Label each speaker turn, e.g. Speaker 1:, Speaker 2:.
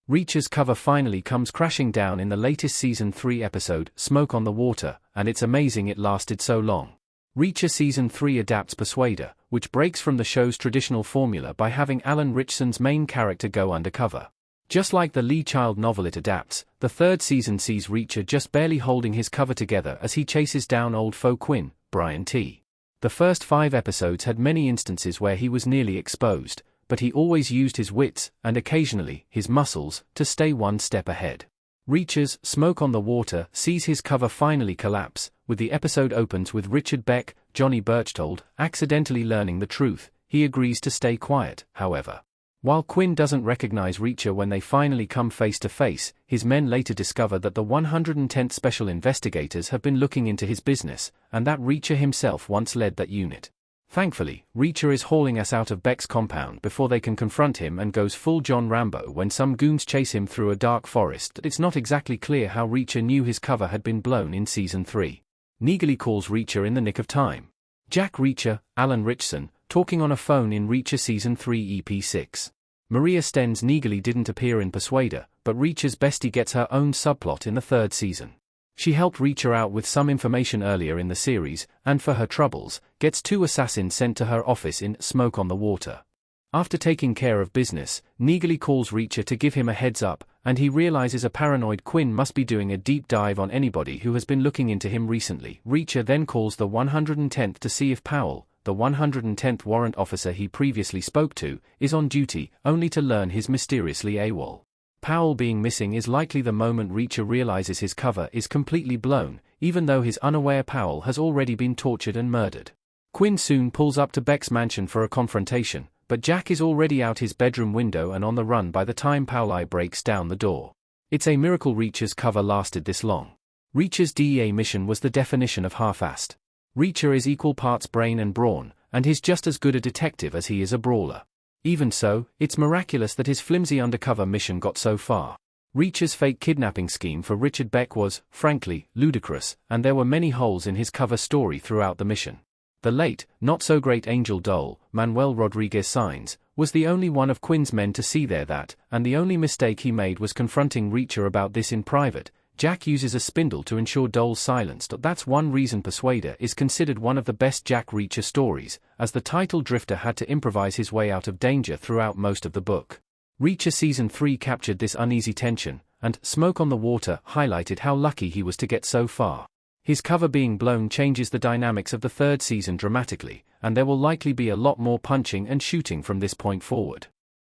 Speaker 1: Reacher's cover finally comes crashing down in the latest Season 3 episode, Smoke on the Water, and it's amazing it lasted so long. Reacher Season 3 adapts Persuader, which breaks from the show's traditional formula by having Alan Ritchson's main character go undercover. Just like the Lee Child novel it adapts, the third season sees Reacher just barely holding his cover together as he chases down old foe Quinn, Brian T. The first 5 episodes had many instances where he was nearly exposed, but he always used his wits, and occasionally, his muscles, to stay one step ahead. Reacher's Smoke on the Water sees his cover finally collapse, with the episode opens with Richard Beck, Johnny Berchtold, accidentally learning the truth. He agrees to stay quiet, however. While Quinn doesn't recognize Reacher when they finally come face to face, his men later discover that the 110th Special Investigators have been looking into his business, and that Reacher himself once led that unit. Thankfully, Reacher is hauling ass out of Beck's compound before they can confront him and goes full John Rambo when some goons chase him through a dark forest. It's not exactly clear how Reacher knew his cover had been blown in Season 3. Neagerly calls Reacher in the nick of time. Jack Reacher, Alan Ritchson, talking on a phone in Reacher Season 3 EP 6. Maria Stenz Neagerly didn't appear in Persuader, but Reacher's bestie gets her own subplot in the third season. She helped Reacher out with some information earlier in the series, and for her troubles, gets 2 assassins sent to her office in Smoke on the Water. After taking care of business, Neagerly calls Reacher to give him a heads up, and he realizes a paranoid Quinn must be doing a deep dive on anybody who has been looking into him recently. Reacher then calls the 110th to see if Powell, the 110th warrant officer he previously spoke to, is on duty, only to learn he's mysteriously AWOL. Powell being missing is likely the moment Reacher realizes his cover is completely blown, even though his unaware Powell has already been tortured and murdered. Quinn soon pulls up to Beck's mansion for a confrontation, but Jack is already out his bedroom window and on the run by the time Powell breaks down the door. It's a miracle Reacher's cover lasted this long. Reacher's DEA mission was the definition of half-assed. Reacher is equal parts brain and brawn, and he's just as good a detective as he is a brawler. Even so, it's miraculous that his flimsy undercover mission got so far. Reacher's fake kidnapping scheme for Richard Beck was, frankly, ludicrous, and there were many holes in his cover story throughout the mission. The late, not-so-great Angel Dole, Manuel Rodriguez Saenz, was the only one of Quinn's men to see that, and the only mistake he made was confronting Reacher about this in private. Jack uses a spindle to ensure Dole's silenced. That's one reason Persuader is considered one of the best Jack Reacher stories, as the title Drifter had to improvise his way out of danger throughout most of the book. Reacher Season 3 captured this uneasy tension, and Smoke on the Water highlighted how lucky he was to get so far. His cover being blown changes the dynamics of the third season dramatically, and there will likely be a lot more punching and shooting from this point forward.